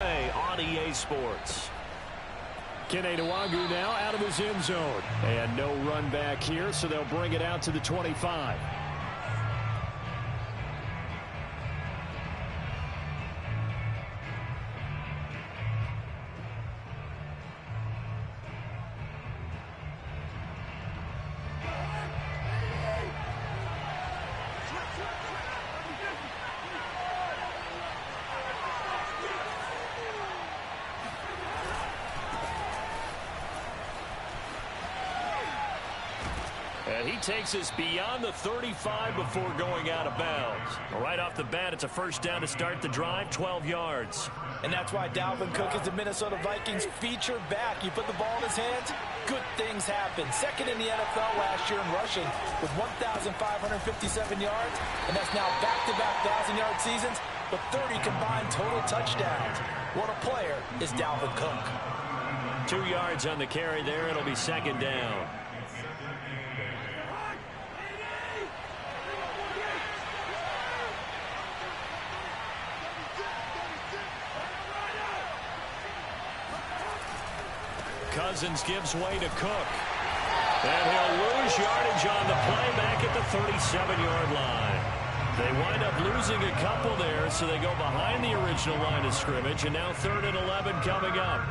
On EA Sports. Kene Nwangwu now out of his end zone. And no run back here, so they'll bring it out to the 25. And he takes us beyond the 35 before going out of bounds. Right off the bat, it's a first down to start the drive, 12 yards. And that's why Dalvin Cook is the Minnesota Vikings feature back. You put the ball in his hands, good things happen. Second in the NFL last year in rushing with 1,557 yards. And that's now back-to-back 1,000-yard seasons with 30 combined total touchdowns. What a player is Dalvin Cook. 2 yards on the carry there. It'll be second down. Cousins gives way to Cook. And he'll lose yardage on the play back at the 37-yard line. They wind up losing a couple there, so they go behind the original line of scrimmage, and now 3rd and 11 coming up.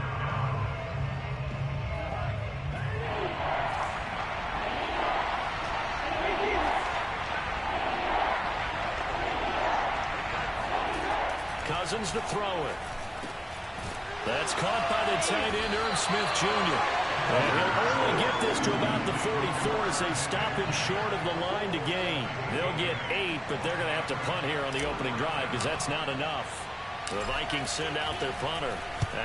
Cousins to throw it. That's caught by the tight end, Irv Smith Jr. And he'll only get this to about the 44 as they stop him short of the line to gain. They'll get 8, but they're going to have to punt here on the opening drive because that's not enough. The Vikings send out their punter.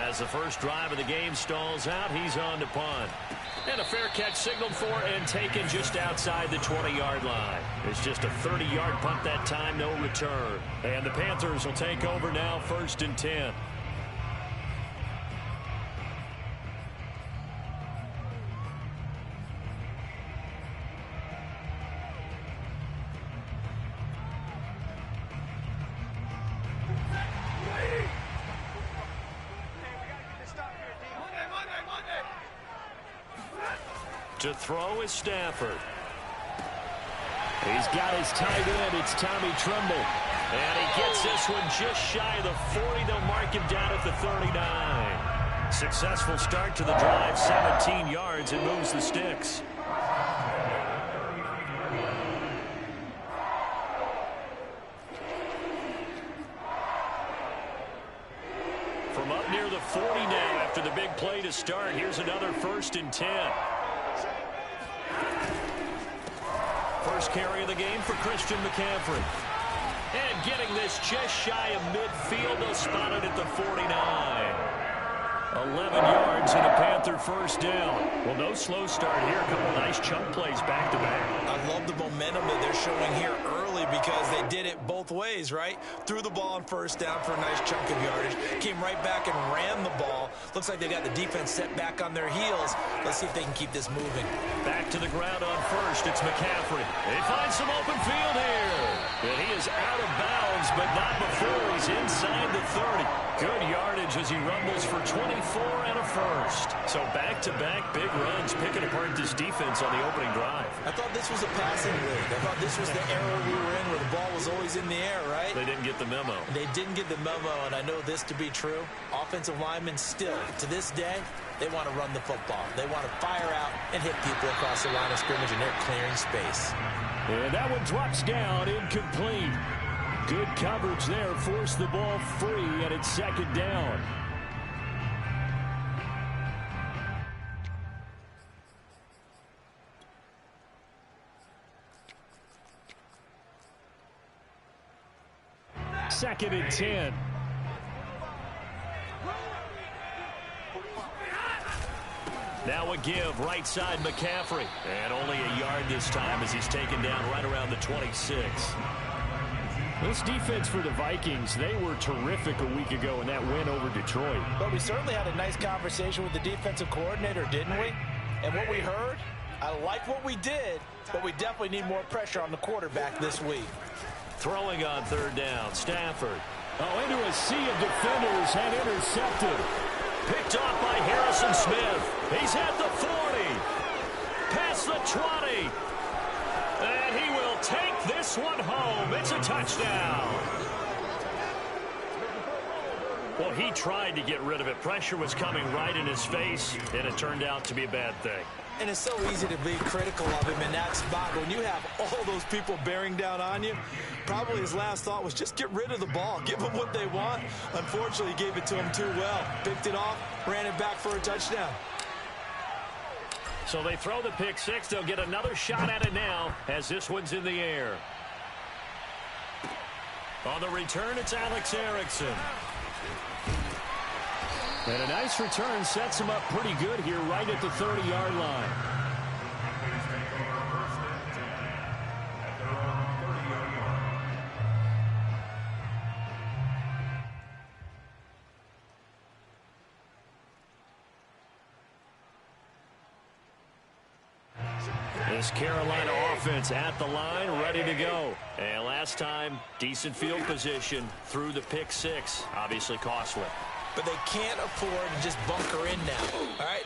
As the first drive of the game stalls out, he's on to punt. And a fair catch signaled for and taken just outside the 20-yard line. It's just a 30-yard punt that time, no return. And the Panthers will take over now, 1st and 10. To throw is Stafford. He's got his tight end. It's Tommy Tremble. And he gets this one just shy of the 40. They'll mark him down at the 39. Successful start to the drive. 17 yards and moves the sticks. From up near the 40 now after the big play to start. Here's another 1st and 10. First carry of the game for Christian McCaffrey. And getting this just shy of midfield. They'll spot it at the 49. 11 yards and a Panther first down. Well, no slow start here. A couple nice chunk plays back-to-back. I love the momentum that they're showing here early because they did it both ways, right? Threw the ball on first down for a nice chunk of yardage. Came right back and ran the ball. Looks like they got the defense set back on their heels. Let's see if they can keep this moving. Back to the ground on first. It's McCaffrey. They find some open field here. And he is out of bounds, but not before he's inside the 30. Good yardage as he rumbles for 24 and a first. So back-to-back big runs picking apart this defense on the opening drive. I thought this was a passing league. I thought this was the era we were in where the ball was always in the air, right? They didn't get the memo. They didn't get the memo, and I know this to be true. Offensive linemen still, to this day, they want to run the football. They want to fire out and hit people across the line of scrimmage, and they're clearing space. And that one drops down, incomplete. Good coverage there, forced the ball free, and it's second down. Second and 10. Now a give, right side McCaffrey. And only a yard this time as he's taken down right around the 26. This defense for the Vikings, they were terrific a week ago in that win over Detroit. But we certainly had a nice conversation with the defensive coordinator, didn't we? And what we heard, I like what we did, but we definitely need more pressure on the quarterback this week. Throwing on third down, Stafford. Oh, into a sea of defenders and intercepted. Picked off by Harrison Smith. He's at the 40. Past the 20. And he will take this one home. It's a touchdown. Well, he tried to get rid of it. Pressure was coming right in his face, and it turned out to be a bad thing. And it's so easy to be critical of him in that spot. When you have all those people bearing down on you, probably his last thought was just get rid of the ball. Give them what they want. Unfortunately, he gave it to them too well. Picked it off, ran it back for a touchdown. So they throw the pick six. They'll get another shot at it now as this one's in the air. On the return, it's Alex Erickson. And a nice return sets him up pretty good here right at the 30-yard line. This Carolina offense at the line, ready to go. And last time, decent field position through the pick six. Obviously costly. But they can't afford to just bunker in now. All right,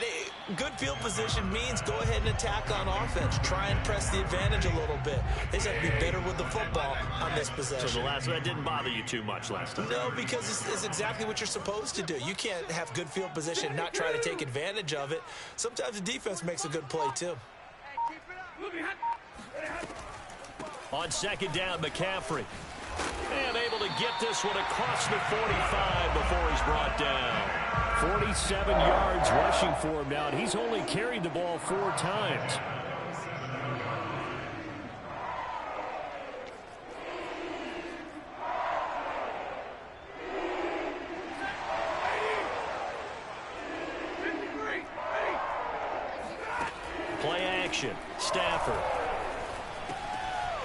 good field position means go ahead and attack on offense. Try and press the advantage a little bit. They just have to be better with the football on this possession. So that didn't bother you too much last time? No, because it's exactly what you're supposed to do. You can't have good field position and not try to take advantage of it. Sometimes the defense makes a good play, too. On second down, McCaffrey. And able to get this one across the 45 before he's brought down. 47 yards rushing for him now. He's only carried the ball 4 times. Play action. Stafford.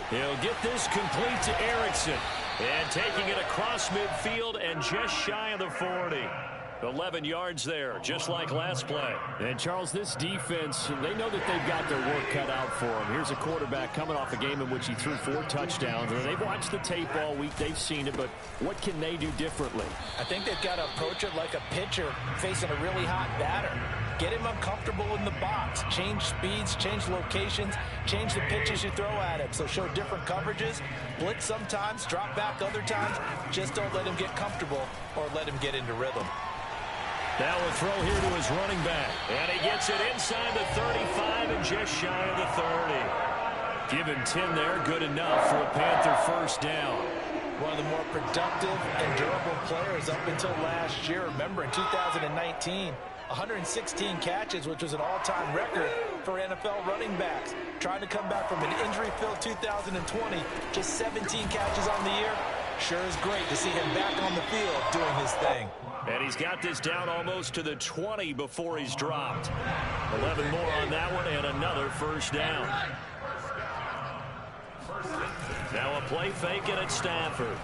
He'll get this complete to Erickson. And taking it across midfield and just shy of the 40. 11 yards there, just like last play. And, Charles, this defense, they know that they've got their work cut out for them. Here's a quarterback coming off a game in which he threw 4 touchdowns. And they've watched the tape all week. They've seen it, but what can they do differently? I think they've got to approach it like a pitcher facing a really hot batter. Get him uncomfortable in the box. Change speeds, change locations, change the pitches you throw at him. So show different coverages. Blitz sometimes, drop back other times. Just don't let him get comfortable or let him get into rhythm. Now a throw here to his running back. And he gets it inside the 35 and just shy of the 30. Given 10 there, good enough for a Panther first down. One of the more productive and durable players up until last year. Remember, in 2019, 116 catches, which was an all-time record for NFL running backs. Trying to come back from an injury-filled 2020, just 17 catches on the year. Sure is great to see him back on the field doing his thing. And he's got this down almost to the 20 before he's dropped. 11 more on that one and another first down. Now a play fake and it's Stafford.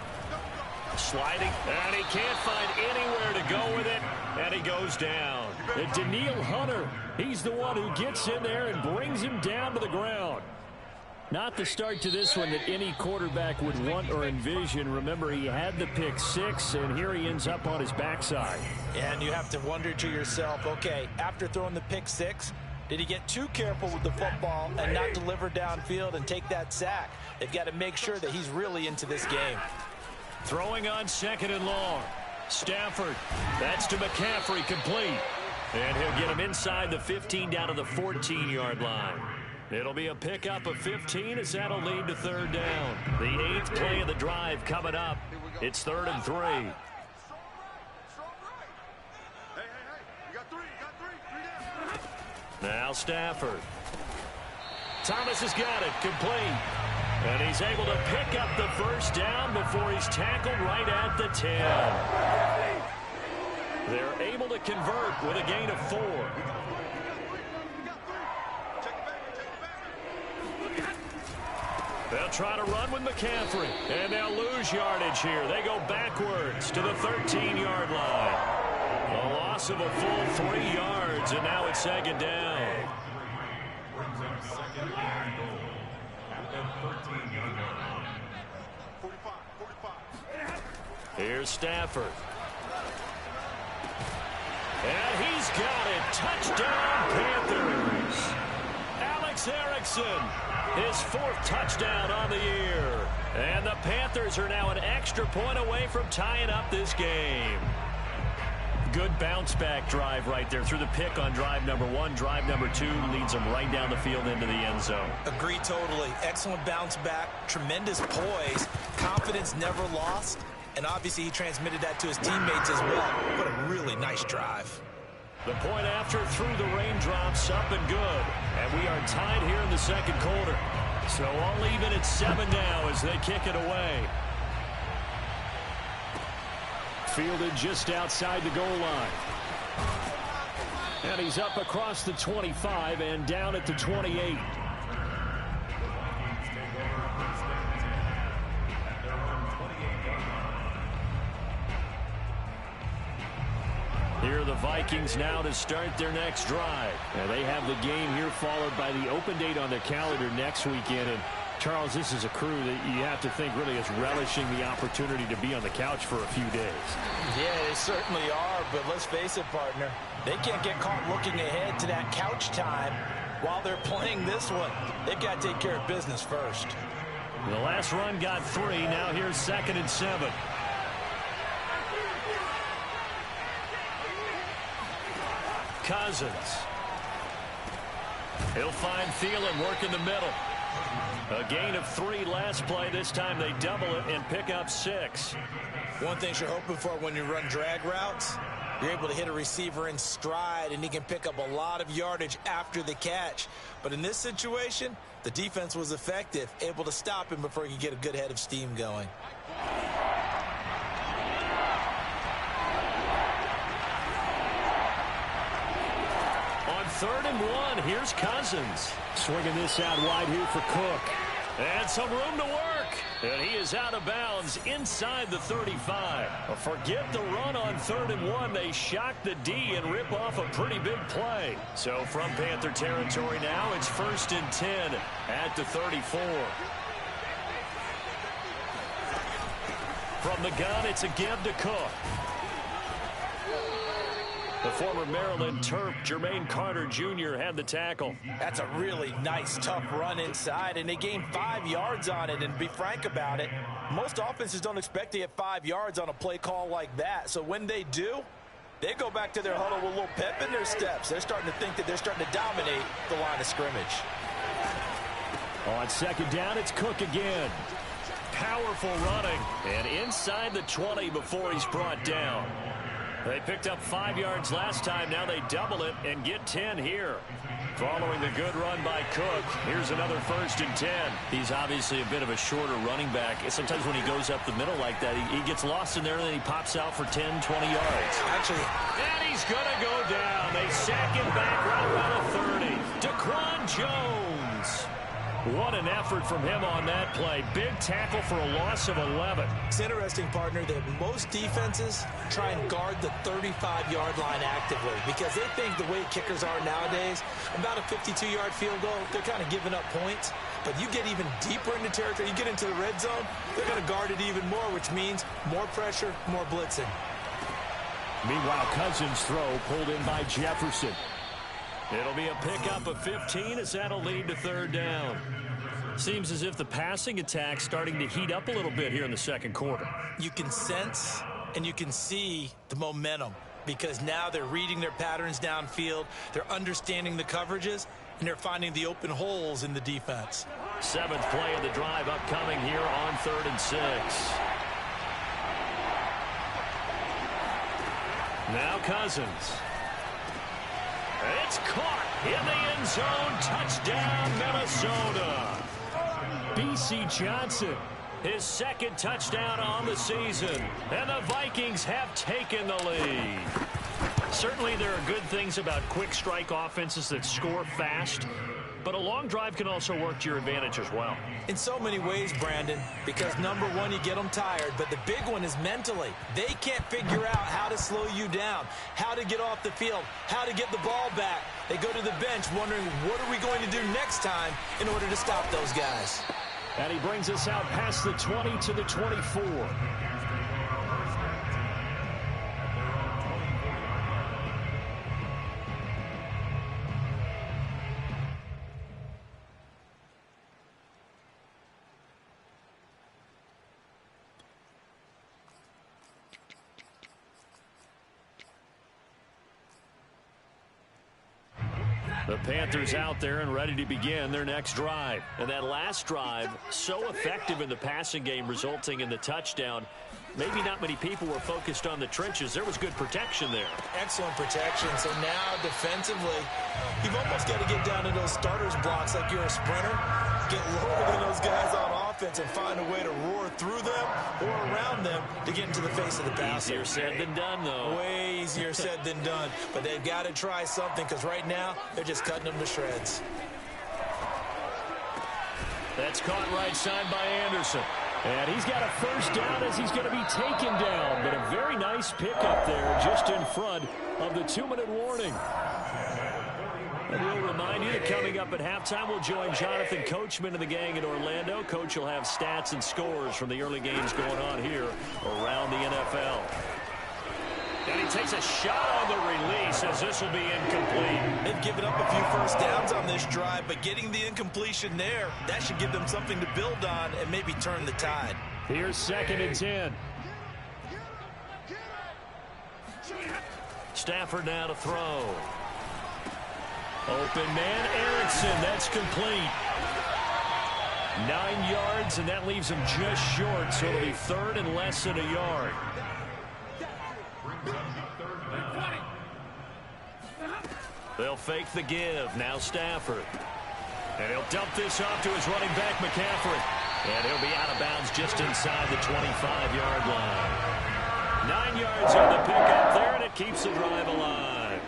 Sliding, and he can't find anywhere to go with it, and he goes down. And Danielle Hunter, he's the one who gets in there and brings him down to the ground. Not the start to this one that any quarterback would want or envision. Remember, he had the pick six, and here he ends up on his backside. And you have to wonder to yourself, okay, after throwing the pick six, did he get too careful with the football and not deliver downfield and take that sack? They've got to make sure that he's really into this game. Throwing on second and long. Stafford. That's to McCaffrey, complete. And he'll get him inside the 15 down to the 14-yard line. It'll be a pickup of 15 as that'll lead to third down. The 8th play of the drive coming up. It's 3rd and 3. Now Stafford. Thomas has got it, complete. And he's able to pick up the first down before he's tackled right at the 10. They're able to convert with a gain of 4. They'll try to run with McCaffrey, and they'll lose yardage here. They go backwards to the 13-yard line. A loss of a full 3 yards, and now it's second down. Here's Stafford. And he's got it. Touchdown, Panthers. Alex Erickson, his 4th touchdown on the year. And the Panthers are now an extra point away from tying up this game. Good bounce-back drive right there through the pick on drive number 1. Drive number 2 leads them right down the field into the end zone. Agree totally. Excellent bounce back, tremendous poise, confidence never lost, and obviously he transmitted that to his teammates as well. What a really nice drive. The point after through the raindrops, up and good. And we are tied here in the second quarter. So all even at 7 now as they kick it away. Fielded just outside the goal line. And he's up across the 25 and down at the 28. Here are the Vikings now to start their next drive. Now they have the game here followed by the open date on their calendar next weekend. And Charles, this is a crew that you have to think really is relishing the opportunity to be on the couch for a few days. Yeah, they certainly are, but let's face it, partner. They can't get caught looking ahead to that couch time while they're playing this one. They've got to take care of business first. The last run got 3. Now here's 2nd and 7. Cousins. He'll find Thielen work in the middle. A gain of 3 last play. This time they double it and pick up 6. One thing you're hoping for when you run drag routes, you're able to hit a receiver in stride, and he can pick up a lot of yardage after the catch. But in this situation, the defense was effective, able to stop him before he could get a good head of steam going. On 3rd and 1, here's Cousins. Swinging this out wide here for Cook. And some room to work. And he is out of bounds inside the 35. Forget the run on 3rd and 1. They shock the D and rip off a pretty big play. So from Panther territory now, it's 1st and 10 at the 34. From the gun, it's a give to Cook. The former Maryland Terp, Jermaine Carter Jr. had the tackle. That's a really nice, tough run inside, and they gained 5 yards on it. And to be frank about it, most offenses don't expect to get 5 yards on a play call like that. So when they do, they go back to their huddle with a little pep in their steps. They're starting to think that they're starting to dominate the line of scrimmage. On 2nd down, it's Cook again. Powerful running, and inside the 20 before he's brought down. They picked up 5 yards last time. Now they double it and get 10 here. Following the good run by Cook, here's another 1st and 10. He's obviously a bit of a shorter running back. Sometimes when he goes up the middle like that, he gets lost in there, and then he pops out for 10, 20 yards. Actually, and he's going to go down. They sack him back right around the 30. Daquan Jones. What an effort from him on that play. Big tackle for a loss of 11. It's interesting, partner, that most defenses try and guard the 35-yard line actively because they think the way kickers are nowadays, about a 52-yard field goal, they're kind of giving up points. But you get even deeper into territory, you get into the red zone, they're going to guard it even more, which means more pressure, more blitzing. Meanwhile, Cousins' throw pulled in by Jefferson. It'll be a pickup of 15 as that'll lead to 3rd down. Seems as if the passing attack's starting to heat up a little bit here in the second quarter. You can sense and you can see the momentum because now they're reading their patterns downfield, they're understanding the coverages, and they're finding the open holes in the defense. 7th play of the drive upcoming here on 3rd and 6. Now Cousins. It's caught in the end zone. Touchdown, Minnesota. B.C. Johnson, his 2nd touchdown on the season. And the Vikings have taken the lead. Certainly there are good things about quick strike offenses that score fast. But a long drive can also work to your advantage as well. In so many ways, Brandon, because number one, you get them tired, but the big one is mentally. They can't figure out how to slow you down, how to get off the field, how to get the ball back. They go to the bench wondering, what are we going to do next time in order to stop those guys? And he brings us out past the 20 to the 24. The Panthers out there and ready to begin their next drive. And that last drive, so effective in the passing game, resulting in the touchdown. Maybe not many people were focused on the trenches. There was good protection there. Excellent protection. So now defensively, you've almost got to get down to those starters blocks like you're a sprinter. Get lower than those guys on offense and find a way to roar through them or around them to get into the face of the passer. Easier said than done, though. Way easier said than done. But they've got to try something because right now they're just cutting them to shreds. That's caught right side by Anderson. And he's got a first down as he's going to be taken down. But a very nice pickup there just in front of the 2-minute warning. And we'll remind you that coming up at halftime, we'll join Jonathan Coachman and the gang in Orlando. Coach will have stats and scores from the early games going on here around the NFL. And he takes a shot on the release as this will be incomplete. They've given up a few first downs on this drive, but getting the incompletion there, that should give them something to build on and maybe turn the tide. Here's 2nd and 10. Stafford now to throw. Open man, Erickson. That's complete. 9 yards, and that leaves him just short, so it'll be 3rd and less than a yard. They'll fake the give. Now Stafford. And he'll dump this off to his running back, McCaffrey. And he'll be out of bounds just inside the 25-yard line. 9 yards on the pickup there, and it keeps the drive alive.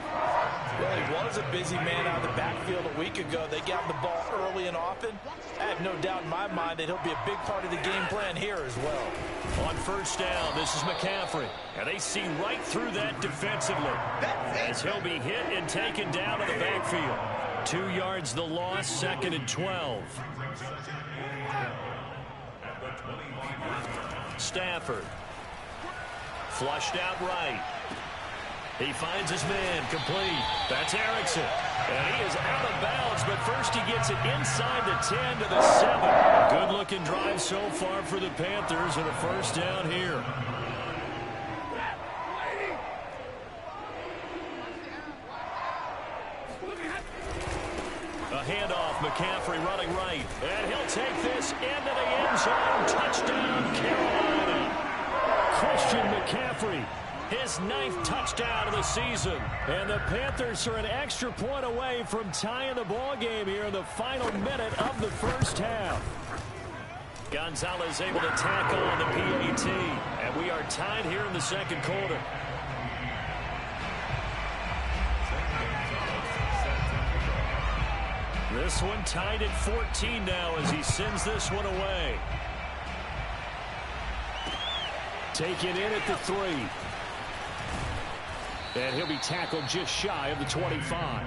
Well, he was a busy man out of the backfield a week ago. They got the ball early and often. I have no doubt in my mind that he'll be a big part of the game plan here as well. On first down, this is McCaffrey. And they see right through that defensively as he'll be hit and taken down to the backfield. 2 yards the loss, 2nd and 12. Stafford. Flushed out right. He finds his man, complete. That's Erickson. And he is out of bounds, but first he gets it inside the 10 to the 7. Good-looking drive so far for the Panthers and a first down here. A handoff, McCaffrey running right. And he'll take this into the end zone. Touchdown, Carolina. Christian McCaffrey. His 9th touchdown of the season. And the Panthers are an extra point away from tying the ball game here in the final minute of the first half. Gonzalez able to tackle on the PAT. And we are tied here in the second quarter. This one tied at 14 now as he sends this one away. Taken in at the 3. And he'll be tackled just shy of the 25.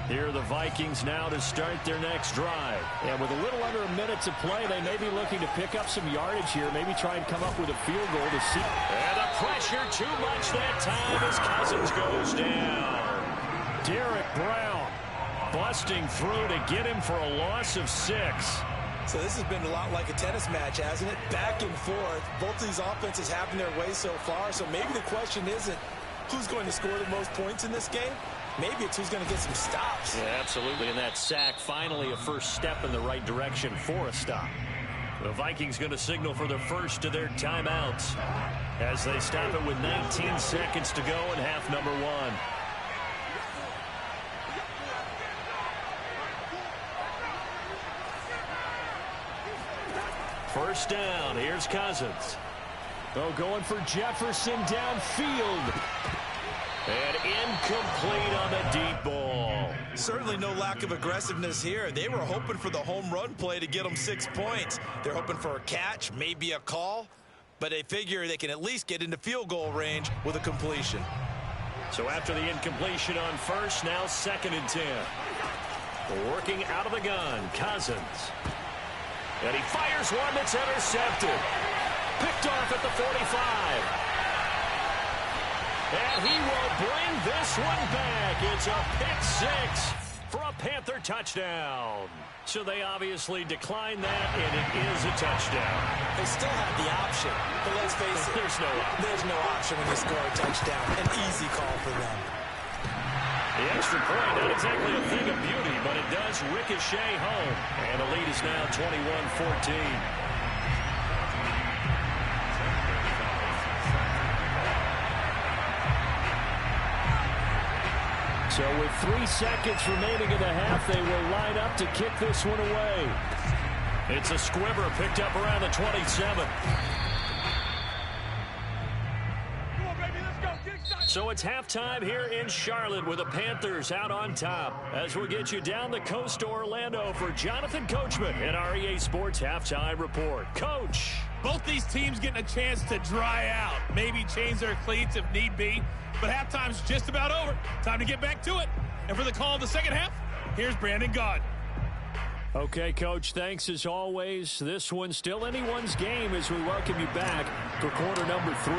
Here are the Vikings now to start their next drive. And with a little under a minute to play, they may be looking to pick up some yardage here, maybe try and come up with a field goal to see. And the pressure too much that time as Cousins goes down. Derek Brown busting through to get him for a loss of 6. So this has been a lot like a tennis match, hasn't it? Back and forth. Both these offenses having their way so far. So maybe the question isn't who's going to score the most points in this game. Maybe it's who's going to get some stops. Yeah, absolutely. And that sack, finally a first step in the right direction for a stop. The Vikings going to signal for the first of their timeouts as they stop it with 19 seconds to go in half number 1. First down. Here's Cousins. Oh, going for Jefferson downfield. And incomplete on the deep ball. Certainly no lack of aggressiveness here. They were hoping for the home run play to get them 6 points. They're hoping for a catch, maybe a call, but they figure they can at least get into field goal range with a completion. So after the incompletion on first, now 2nd and 10. Working out of the gun, Cousins. And he fires one that's intercepted. Picked off at the 45. And he will bring this one back. It's a pick six for a Panther touchdown. So they obviously declined that, and it is a touchdown. They still have the option, but let's face it. There's no option when you score a touchdown. An easy call for them. The extra point, not exactly a thing of beauty, but it does ricochet home. And the lead is now 21-14. So with 3 seconds remaining in the half, they will line up to kick this one away. It's a squibber picked up around the 27. So it's halftime here in Charlotte with the Panthers out on top. As we'll get you down the coast to Orlando for Jonathan Coachman at our EA Sports Halftime Report. Coach. Both these teams getting a chance to dry out. Maybe change their cleats if need be. But halftime's just about over. Time to get back to it. And for the call of the second half, here's Brandon Gaud. Okay, Coach, thanks as always. This one's still anyone's game as we welcome you back for quarter number 3.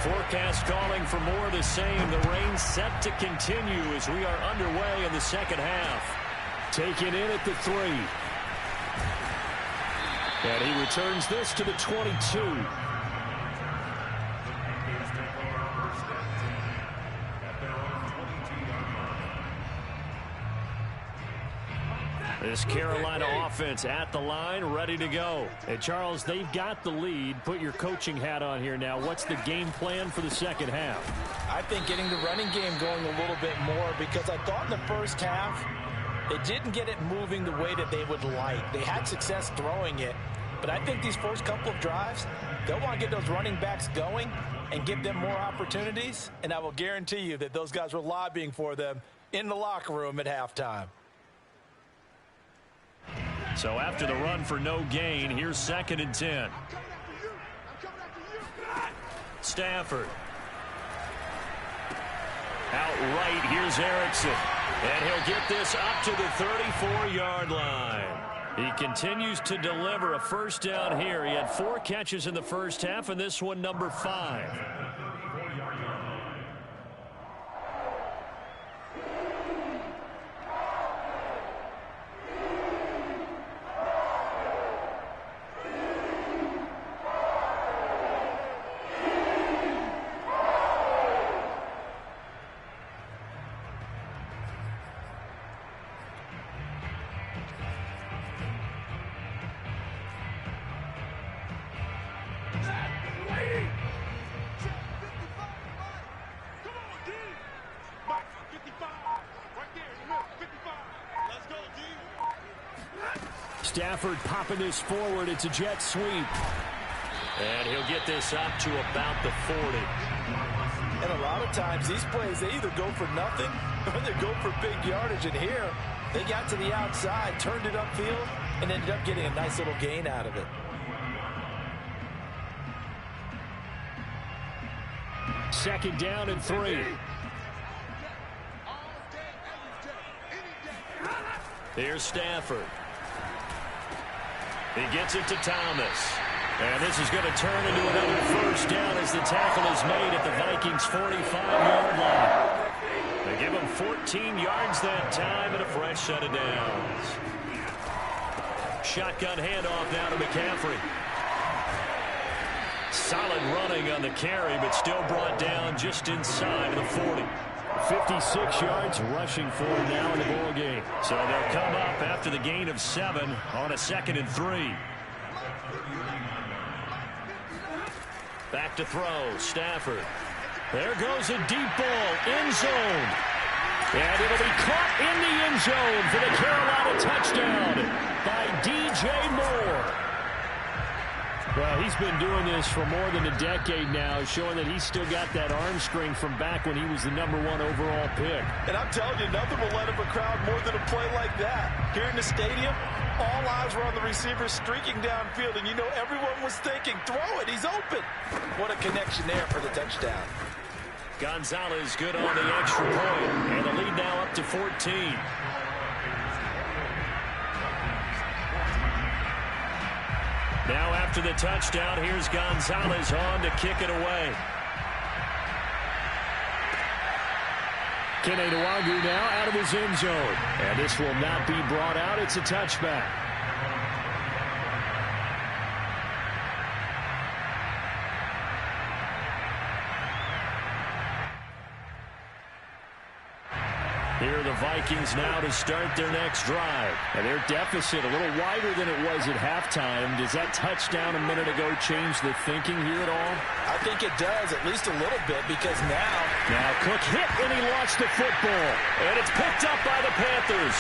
Forecast calling for more of the same. The rain set to continue as we are underway in the second half. Taken in at the 3. And he returns this to the 22. This Carolina offense at the line, ready to go. Hey, Charles, they've got the lead. Put your coaching hat on here now. What's the game plan for the second half? I think getting the running game going a little bit more, because I thought in the first half they didn't get it moving the way that they would like. They had success throwing it, but I think these first couple of drives, they'll want to get those running backs going and give them more opportunities, and I will guarantee you that those guys were lobbying for them in the locker room at halftime. So after the run for no gain, here's 2nd and 10. Stafford. Out right, here's Erickson. And he'll get this up to the 34-yard line. He continues to deliver a first down here. He had 4 catches in the first half, and this one number 5. Stafford popping this forward. It's a jet sweep. And he'll get this up to about the 40. And a lot of times these plays, they either go for nothing or they go for big yardage. And here, they got to the outside, turned it upfield, and ended up getting a nice little gain out of it. Second down and 3. Here's Stafford. He gets it to Thomas. And this is going to turn into another first down as the tackle is made at the Vikings' 45-yard line. They give him 14 yards that time and a fresh set of downs. Shotgun handoff now to McCaffrey. Solid running on the carry, but still brought down just inside of the 40. 56 yards rushing for him now in the ball game. So they'll come up after the gain of 7 on a 2nd and 3. Back to throw, Stafford. There goes a deep ball, end zone. And it'll be caught in the end zone for the Carolina touchdown by DJ Moore. Well, he's been doing this for more than a decade now, showing that he's still got that arm strength from back when he was the #1 overall pick. And I'm telling you, nothing will let up a crowd more than a play like that. Here in the stadium, all eyes were on the receiver streaking downfield, and you know everyone was thinking, throw it, he's open. What a connection there for the touchdown. Gonzalez good on the extra point, and the lead now up to 14. Now after the touchdown, here's Gonzalez on to kick it away. Kene Nwangwu now out of his end zone. And this will not be brought out. It's a touchback. Here are the Vikings now to start their next drive. And their deficit a little wider than it was at halftime. Does that touchdown a minute ago change the thinking here at all? I think it does, at least a little bit, because Now Cook hit and he lost the football. And it's picked up by the Panthers.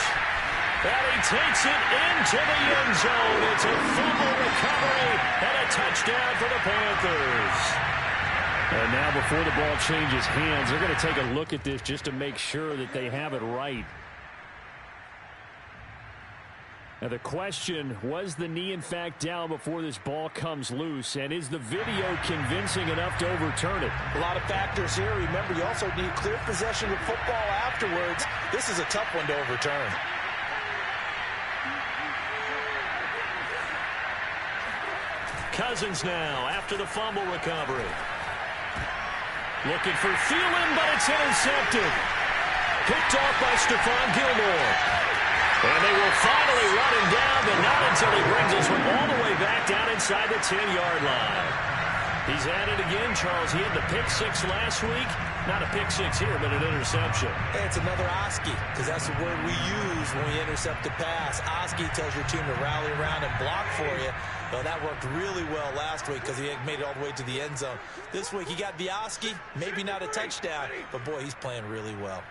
And he takes it into the end zone. It's a fumble recovery and a touchdown for the Panthers. And now before the ball changes hands, they're going to take a look at this just to make sure that they have it right. Now the question, was the knee in fact down before this ball comes loose? And is the video convincing enough to overturn it? a lot of factors here. Remember, you also need clear possession of football afterwards. This is a tough one to overturn. Cousins now after the fumble recovery. Looking for Thielen, but it's intercepted. Picked off by Stephon Gilmore. And they will finally run him down, but not until he brings this one all the way back down inside the 10-yard line. He's at it again, Charles. He had the pick six last week. Not a pick six here, but an interception. Hey, it's another Oski, because that's the word we use when we intercept the pass. Oski tells your team to rally around and block for you. Well, that worked really well last week because he made it all the way to the end zone. This week, he got the Oski, maybe not a touchdown, but boy, he's playing really well.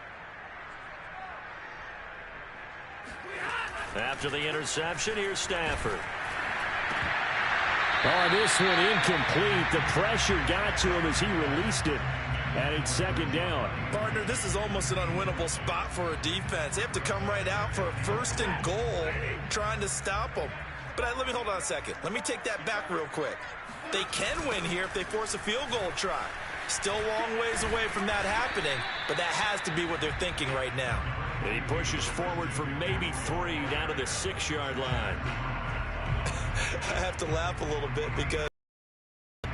After the interception, here's Stafford. Oh, this one incomplete. The pressure got to him as he released it. And it's second down. Partner, this is almost an unwinnable spot for a defense. They have to come right out for a first and goal, trying to stop them. But let me hold on a second. Let me take that back real quick. They can win here if they force a field goal try. Still a long ways away from that happening, but that has to be what they're thinking right now. And he pushes forward for maybe 3 down to the 6-yard line. I have to laugh a little bit because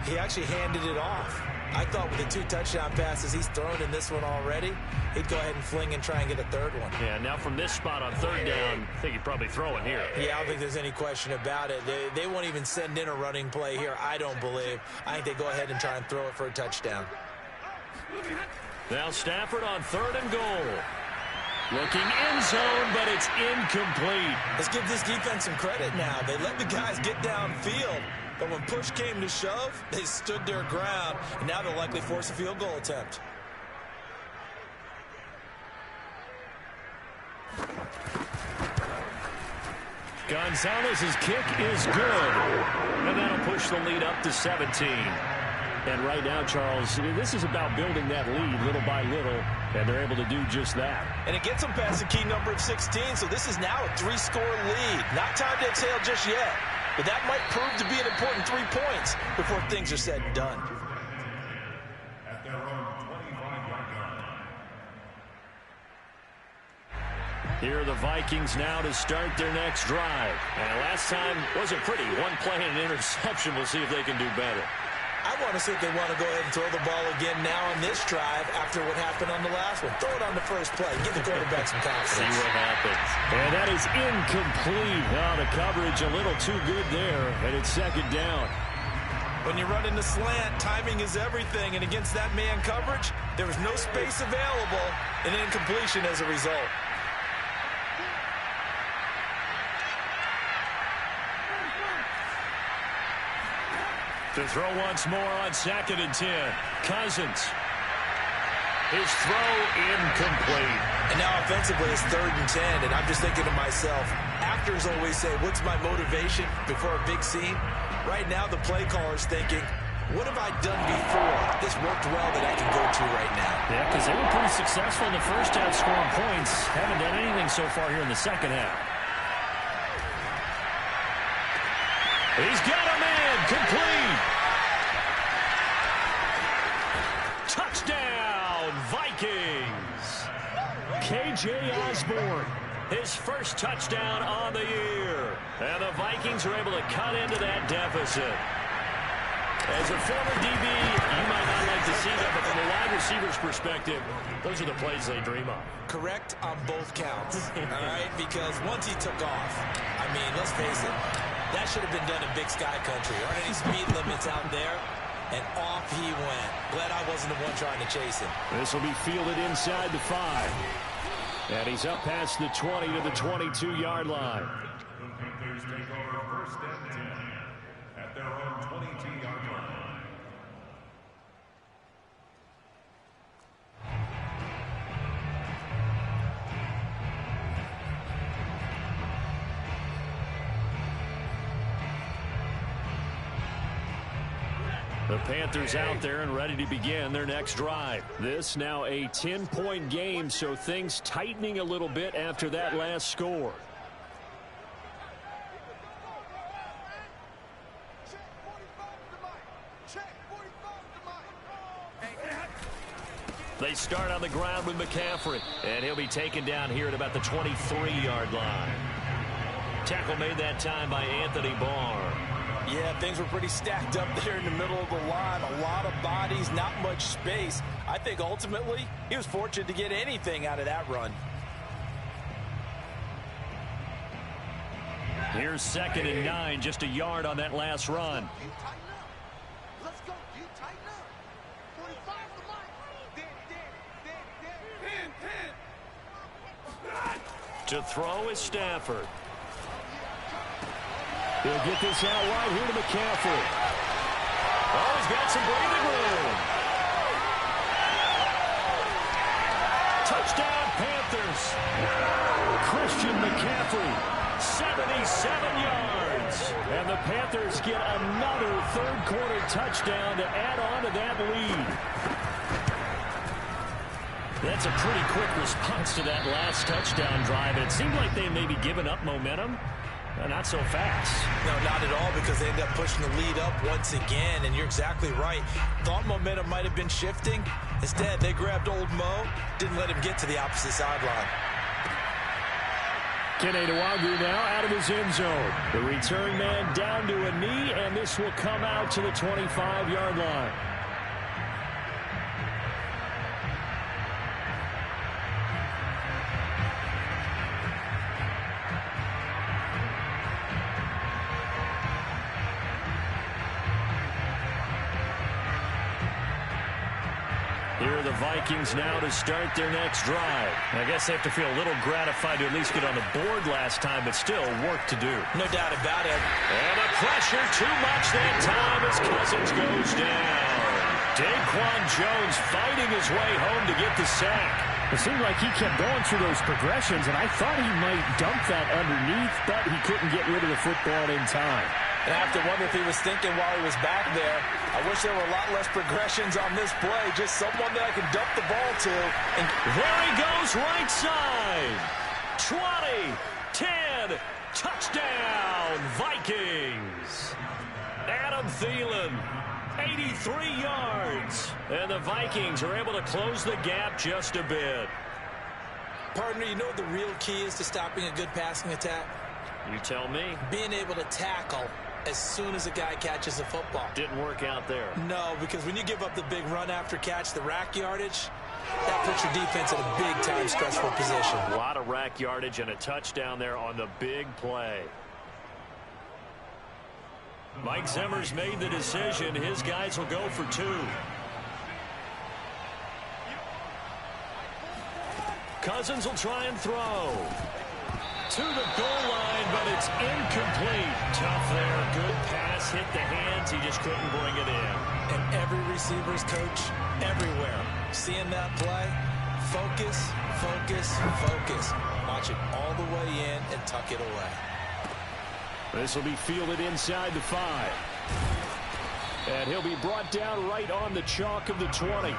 he actually handed it off. I thought with the 2 touchdown passes he's thrown in this one already, he'd go ahead and fling and try and get a third one. Yeah, now from this spot on third down, I think he'd probably throw it here. Yeah, I don't think there's any question about it. They won't even send in a running play here, I don't believe. I think they go ahead and try and throw it for a touchdown. Now Stafford on third and goal. Looking end zone, but it's incomplete. Let's give this defense some credit now. They let the guys get downfield, but when push came to shove, they stood their ground, and now they'll likely force a field goal attempt. Gonzalez's kick is good, and that'll push the lead up to 17. And right now, Charles, this is about building that lead little by little, and they're able to do just that. And it gets them past the key number of 16, so this is now a 3-score lead. Not time to exhale just yet, but that might prove to be an important 3 points before things are said and done. At their own 25-yard line. Here are the Vikings now to start their next drive. And last time wasn't pretty. 1 play and an interception. We'll see if they can do better. I want to see if they want to go ahead and throw the ball again now on this drive after what happened on the last one. Throw it on the first play. Give the quarterback some confidence. See what happens. And that is incomplete. Oh, the coverage a little too good there, and it's second down. When you run in the slant, timing is everything, and against that man coverage, there was no space available, and an incompletion as a result. To throw once more on 2nd and 10. Cousins. His throw incomplete. And now offensively it's 3rd and 10, and I'm just thinking to myself, actors always say, what's my motivation before a big scene? Right now the play caller's thinking, what have I done before? This worked well that I can go to right now. Yeah, because they were pretty successful in the first half scoring points. Haven't done anything so far here in the second half. He's got a man complete. Touchdown, Vikings. KJ Osborne, his first touchdown on the year. And the Vikings are able to cut into that deficit. Ferguson. As a former DB, you might not like to see that, but from a wide receiver's perspective, those are the plays they dream of. Correct on both counts, all right? Because once he took off, I mean, let's face it, that should have been done in Big Sky Country. Aren't any speed limits out there? And off he went. Glad I wasn't the one trying to chase him. This will be fielded inside the 5. And he's up past the 20 to the 22-yard line. The Panthers take over first and 10 at their own 22-yard line. The Panthers out there and ready to begin their next drive. This now a 10-point game, so things tightening a little bit after that last score. They start on the ground with McCaffrey, and he'll be taken down here at about the 23-yard line. Tackle made that time by Anthony Barr. Yeah, things were pretty stacked up there in the middle of the line. A lot of bodies, not much space. I think ultimately he was fortunate to get anything out of that run. Here's 2nd and 9, just a yard on that last run. Let's go. You tighten up. 45 to Mike. To throw is Stafford. He'll get this out wide here to McCaffrey. Oh, he's got some breathing room. Touchdown, Panthers. Christian McCaffrey, 77 yards. And the Panthers get another third-quarter touchdown to add on to that lead. That's a pretty quick response to that last touchdown drive. It seemed like they may be giving up momentum. Not so fast. No, not at all, because they end up pushing the lead up once again, and you're exactly right. Thought momentum might have been shifting. Instead, they grabbed old Mo, didn't let him get to the opposite sideline. Kene Nwangwu now out of his end zone. The return man down to a knee, and this will come out to the 25-yard line. Here are the Vikings now to start their next drive. I guess they have to feel a little gratified to at least get on the board last time, but still work to do. No doubt about it. And the pressure too much that time as Cousins goes down. Daquan Jones fighting his way home to get the sack. It seemed like he kept going through those progressions, and I thought he might dump that underneath, but he couldn't get rid of the football in time. And I have to wonder if he was thinking while he was back there, I wish there were a lot less progressions on this play. Just someone that I can dump the ball to. And there he goes, right side. 20, 10, touchdown, Vikings. Adam Thielen, 83 yards. And the Vikings are able to close the gap just a bit. Partner, you know what the real key is to stopping a good passing attack? You tell me. Being able to tackle as soon as a guy catches the football. Didn't work out there. No, because when you give up the big run after catch, the rack yardage, that puts your defense in a big-time stressful position. A lot of rack yardage and a touchdown there on the big play. Mike Zimmer's made the decision. His guys will go for 2. Cousins will try and throw. To the goal line, but it's incomplete. Tough there. Good pass. Hit the hands. He just couldn't bring it in. And every receiver's coach everywhere. Seeing that play, focus, focus, focus. Watch it all the way in and tuck it away. This will be fielded inside the 5. And he'll be brought down right on the chalk of the 20.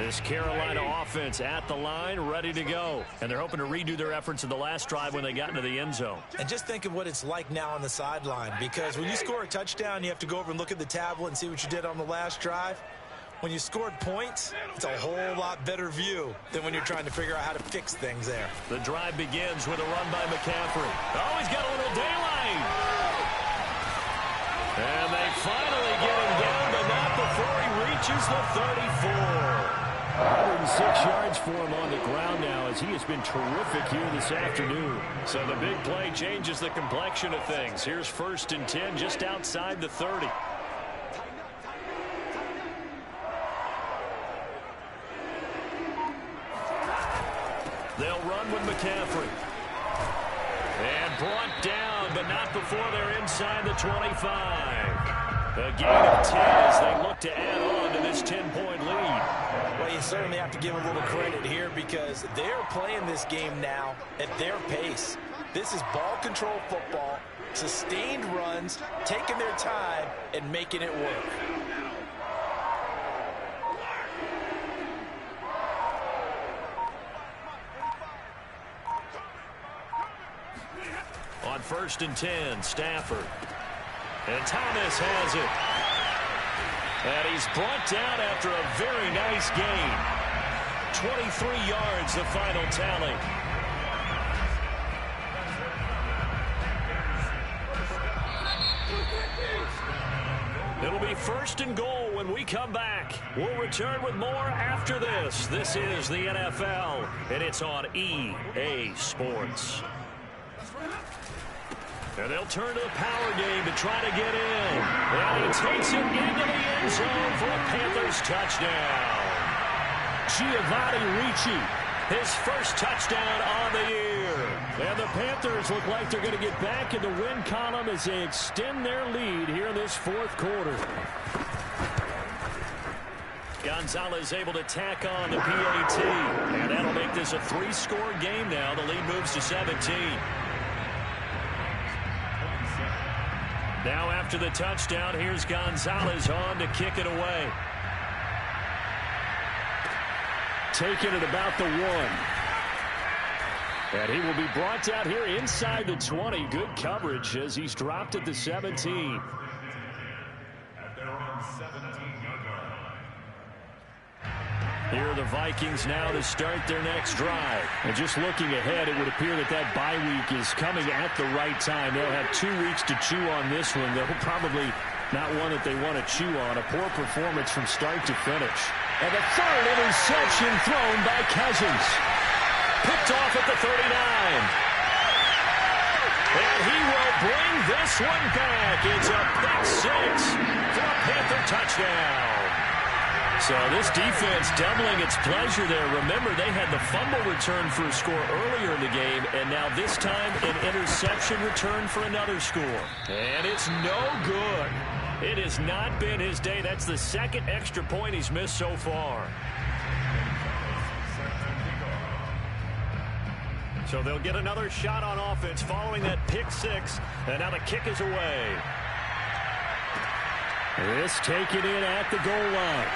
This Carolina offense at the line, ready to go. And they're hoping to redo their efforts in the last drive when they got into the end zone. And just think of what it's like now on the sideline, because when you score a touchdown, you have to go over and look at the tablet and see what you did on the last drive. When you scored points, it's a whole lot better view than when you're trying to figure out how to fix things there. The drive begins with a run by McCaffrey. Oh, he's got a little daylight. And they finally get him down, but not before he reaches the 34. 106 yards for him on the ground now, as he has been terrific here this afternoon. So the big play changes the complexion of things. Here's 1st and 10 just outside the 30. They'll run with McCaffrey. And brought down, but not before they're inside the 25. A gain of 10 as they look to add on to this 10-point lead. Well, you certainly have to give a little credit here because they're playing this game now at their pace. This is ball control football, sustained runs, taking their time, and making it work. On 1st and 10, Stafford. And Thomas has it. And he's brought down after a very nice gain. 23 yards, the final tally. It'll be 1st and goal when we come back. We'll return with more after this. This is the NFL, and it's on EA Sports. And they'll turn to the power game to try to get in. And he takes it into the end zone for a Panthers touchdown. Giovanni Ricci, his first touchdown on the year. And the Panthers look like they're going to get back in the win column as they extend their lead here in this 4th quarter. Gonzalez able to tack on the PAT. And that'll make this a 3-score game now. The lead moves to 17. Now after the touchdown, here's Gonzalez on to kick it away. Taking it about the 1. And he will be brought down here inside the 20. Good coverage as he's dropped at the 17. At their own 17-yard line. Here are the Vikings now to start their next drive. And just looking ahead, it would appear that that bye week is coming at the right time. They'll have 2 weeks to chew on this one. They'll probably not one that they want to chew on. A poor performance from start to finish. And the 3rd interception thrown by Cousins. Picked off at the 39. And he will bring this one back. It's a pick 6 for a Panther touchdown. So this defense doubling its pleasure there. Remember, they had the fumble return for a score earlier in the game, and now this time an interception return for another score. And it's no good. It has not been his day. That's the 2nd extra point he's missed so far. So they'll get another shot on offense following that pick 6, and now the kick is away. This taken in at the goal line.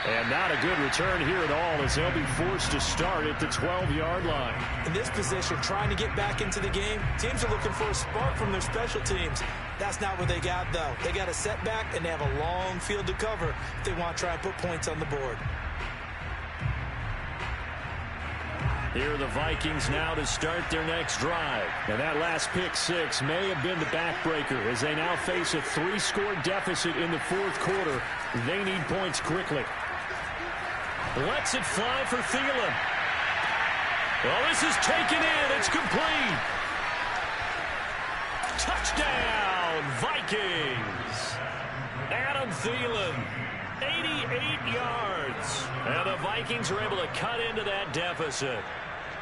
And not a good return here at all as they'll be forced to start at the 12-yard line. In this position, trying to get back into the game, teams are looking for a spark from their special teams. That's not what they got, though. They got a setback, and they have a long field to cover if they want to try and put points on the board. Here are the Vikings now to start their next drive. And that last pick 6 may have been the backbreaker as they now face a 3-score deficit in the 4th quarter. They need points quickly. Lets it fly for Thielen. Well, this is taken in. It's complete. Touchdown, Vikings. Adam Thielen, 88 yards. And the Vikings are able to cut into that deficit.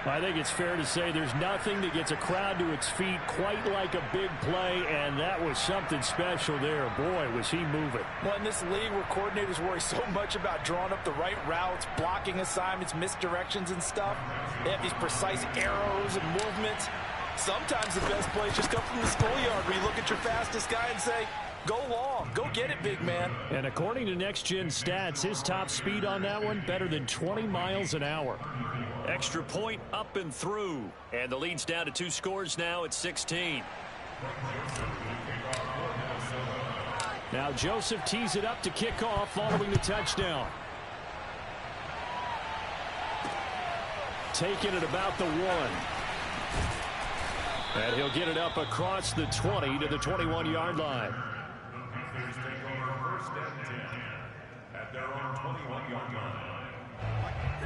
I think it's fair to say there's nothing that gets a crowd to its feet quite like a big play, and that was something special there. Boy, was he moving. Well, in this league where coordinators worry so much about drawing up the right routes, blocking assignments, misdirections and stuff, they have these precise arrows and movements. Sometimes the best plays just come from the schoolyard where you look at your fastest guy and say, Go long. Go get it, big man. And according to Next Gen Stats, his top speed on that one, better than 20 miles an hour. Extra point up and through. And the lead's down to 2 scores now at 16. Now Joseph tees it up to kick off following the touchdown. Taking it about the 1. And he'll get it up across the 20 to the 21-yard line. Panthers take over 1st and 10 at their own 21-yard line.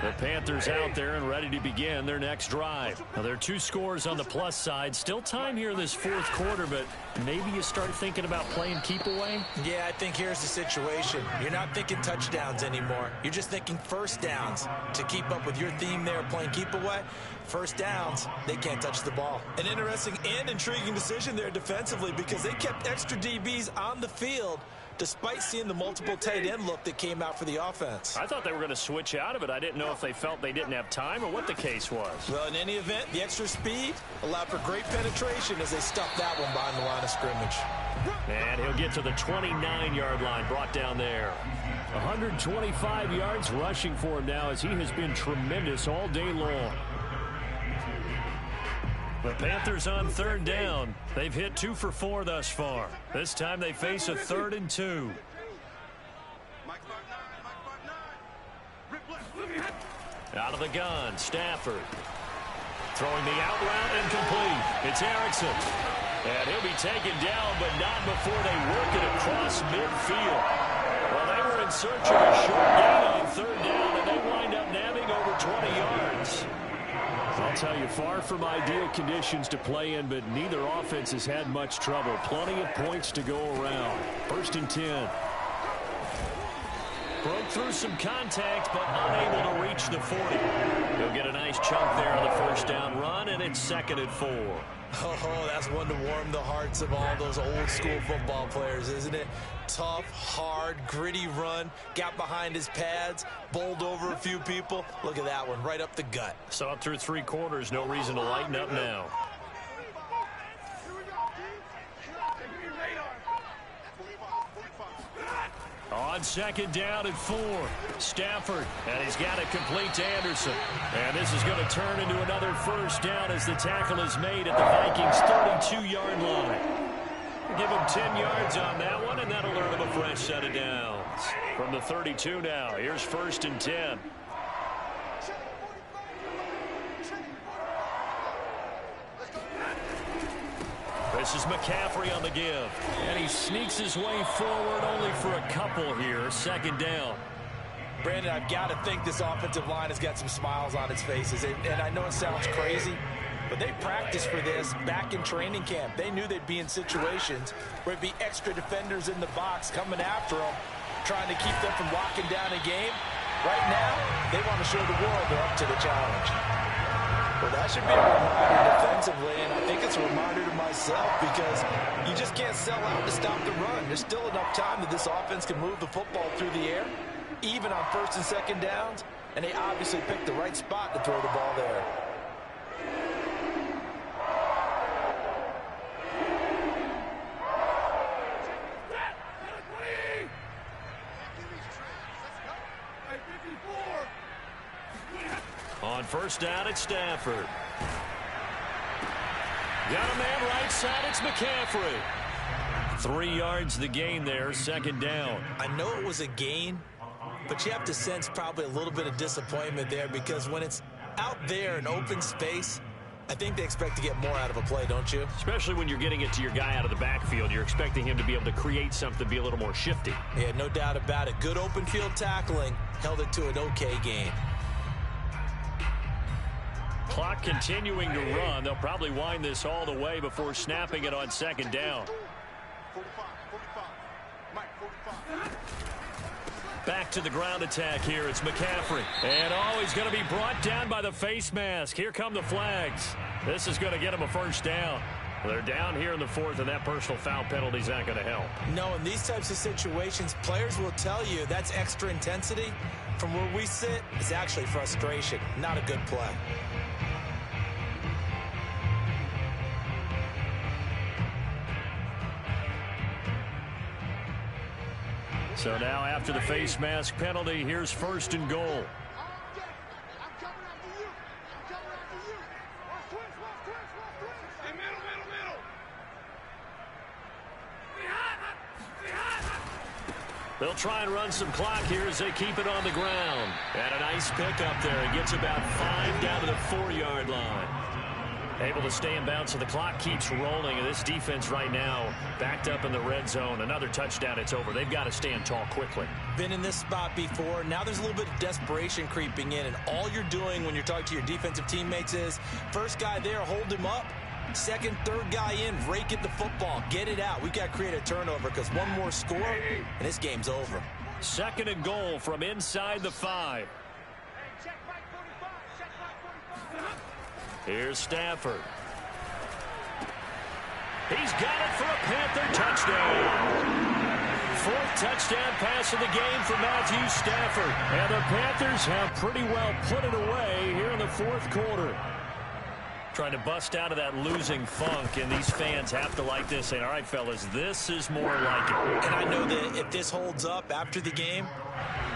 The Panthers out there and ready to begin their next drive. Now, there are 2 scores on the plus side. Still time here in this 4th quarter, but maybe you start thinking about playing keep away? Yeah, I think here's the situation. You're not thinking touchdowns anymore. You're just thinking first downs. To keep up with your theme there, playing keep away, first downs, they can't touch the ball. An interesting and intriguing decision there defensively because they kept extra DBs on the field despite seeing the multiple tight end look that came out for the offense. I thought they were going to switch out of it. I didn't know if they felt they didn't have time or what the case was. Well, in any event, the extra speed allowed for great penetration as they stuffed that one behind the line of scrimmage. And he'll get to the 29-yard line, brought down there. 125 yards rushing for him now as he has been tremendous all day long. The Panthers on 3rd down. They've hit 2 for 4 thus far. This time they face a 3rd and 2. Out of the gun, Stafford. Throwing the out route and complete. It's Erickson. And he'll be taken down, but not before they work it across midfield. Well, they were in search of a short gain on 3rd down, and they wind up nabbing over 20 yards. I'll tell you, far from ideal conditions to play in, but neither offense has had much trouble. Plenty of points to go around. 1st and 10. Broke through some contact, but unable to reach the 40. He'll get a nice chunk there on the 1st down run, and it's 2nd and 4. Oh, that's one to warm the hearts of all those old-school football players, isn't it? Tough, hard, gritty run, got behind his pads, bowled over a few people. Look at that one, right up the gut. Saw it through 3 quarters, no reason to lighten up now. On 2nd down and 4, Stafford, and he's got it complete to Anderson. And this is going to turn into another 1st down as the tackle is made at the Vikings' 32-yard line. Give him 10 yards on that one, and that'll earn him a fresh set of downs. From the 32 now, here's 1st and 10. This is McCaffrey on the give. And he sneaks his way forward only for a couple here. 2nd down. Brandon, I've got to think this offensive line has got some smiles on its faces. And I know it sounds crazy, but they practiced for this back in training camp. They knew they'd be in situations where it'd be extra defenders in the box coming after them, trying to keep them from locking down a game. Right now, they want to show the world they're up to the challenge. Well, that should be a reminder defensively, and I think it's a reminder to myself because you just can't sell out to stop the run. There's still enough time that this offense can move the football through the air, even on 1st and 2nd downs, and they obviously picked the right spot to throw the ball there. On 1st down, it's Stafford. Got a man right side, it's McCaffrey. 3 yards the gain there, 2nd down. I know it was a gain, but you have to sense probably a little bit of disappointment there because when it's out there in open space, I think they expect to get more out of a play, don't you? Especially when you're getting it to your guy out of the backfield. You're expecting him to be able to create something, be a little more shifty. Yeah, no doubt about it. Good open field tackling held it to an okay gain. Clock continuing to run. They'll probably wind this all the way before snapping it on 2nd down. Back to the ground attack here. It's McCaffrey. And he's going to be brought down by the face mask. Here come the flags. This is going to get him a 1st down. They're down here in the 4th, and that personal foul penalty is not going to help. No, in these types of situations, players will tell you that's extra intensity. From where we sit, it's actually frustration. Not a good play. So now after the face mask penalty, here's 1st and goal. They'll try and run some clock here as they keep it on the ground. And a nice pick up there. It gets about 5 down to the 4-yard line. Able to stay in bounds, so the clock keeps rolling. And this defense right now backed up in the red zone. Another touchdown, it's over. They've got to stand tall quickly. Been in this spot before. Now there's a little bit of desperation creeping in. And all you're doing when you're talking to your defensive teammates is, first guy there, hold him up. Second, third guy in, rake at the football. Get it out. We've got to create a turnover because one more score, and this game's over. 2nd and goal from inside the 5. Here's Stafford. He's got it for a Panther touchdown. 4th touchdown pass of the game for Matthew Stafford. And the Panthers have pretty well put it away here in the 4th quarter. Trying to bust out of that losing funk, and these fans have to like this. Saying, all right, fellas, this is more like it. And I know that if this holds up after the game,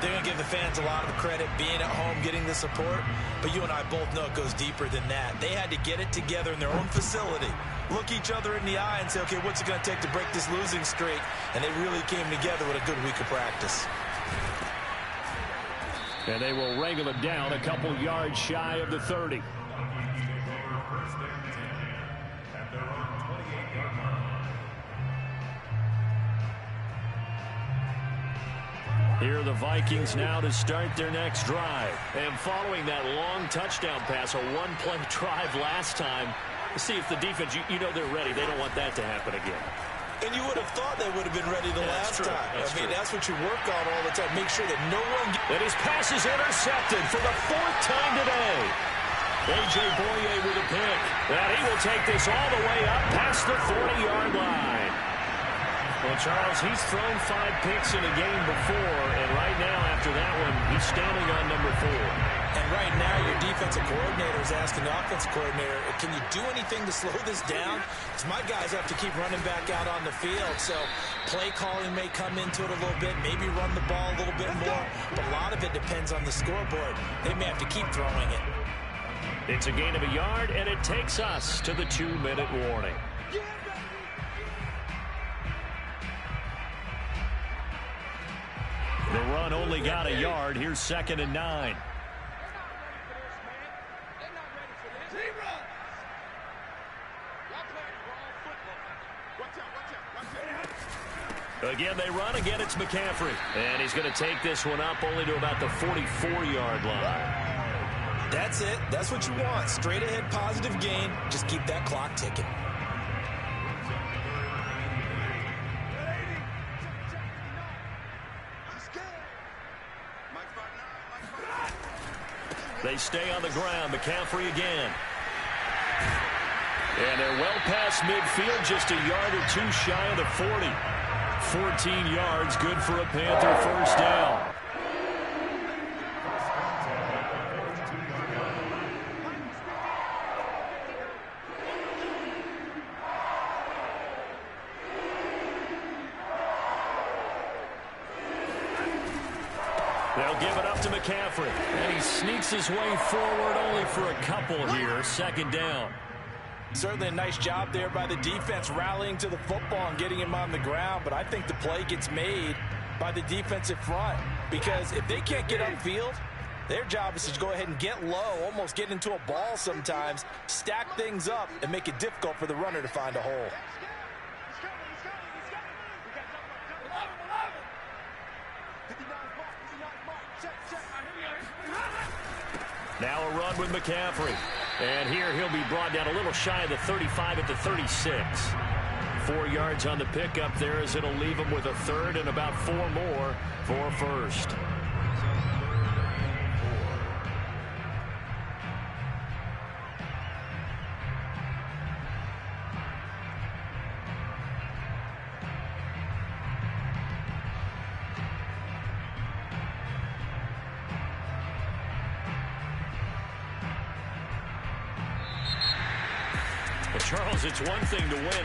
they're going to give the fans a lot of credit being at home, getting the support. But you and I both know it goes deeper than that. They had to get it together in their own facility, look each other in the eye and say, okay, what's it going to take to break this losing streak? And they really came together with a good week of practice. And they will wrangle it down a couple yards shy of the 30. Here are the Vikings now to start their next drive. And following that long touchdown pass, a one-play drive last time, see if the defense, you know they're ready. They don't want that to happen again. And you would have thought they would have been ready the last time. That's what you work on all the time. Make sure that no one... And his pass is intercepted for the 4th time today. A.J. Boye with a pick. And he will take this all the way up past the 40-yard line. Well, Charles, he's thrown 5 picks in a game before, and right now, after that one, he's standing on number 4. And right now, your defensive coordinator is asking the offensive coordinator, can you do anything to slow this down? Because my guys have to keep running back out on the field, so play calling may come into it a little bit, maybe run the ball a little bit more, but a lot of it depends on the scoreboard. They may have to keep throwing it. It's a gain of a yard, and it takes us to the 2-minute warning. The run only got a yard. Here's 2nd and 9. Again, they run. Again, it's McCaffrey. And he's going to take this one up only to about the 44-yard line. That's it. That's what you want. Straight ahead, positive gain. Just keep that clock ticking. They stay on the ground. McCaffrey again. And they're well past midfield, just a yard or 2 shy of the 40. 14 yards, good for a Panther first down. They'll give it up to McCaffrey. And he sneaks his way forward only for a couple here. 2nd down. Certainly a nice job there by the defense rallying to the football and getting him on the ground. But I think the play gets made by the defensive front. Because if they can't get upfield, their job is to go ahead and get low, almost get into a ball sometimes, stack things up, and make it difficult for the runner to find a hole. Now a run with McCaffrey. And here he'll be brought down a little shy of the 35 at the 36. 4 yards on the pickup there as it'll leave him with a 3rd and about 4 more for a first. Charles, it's one thing to win.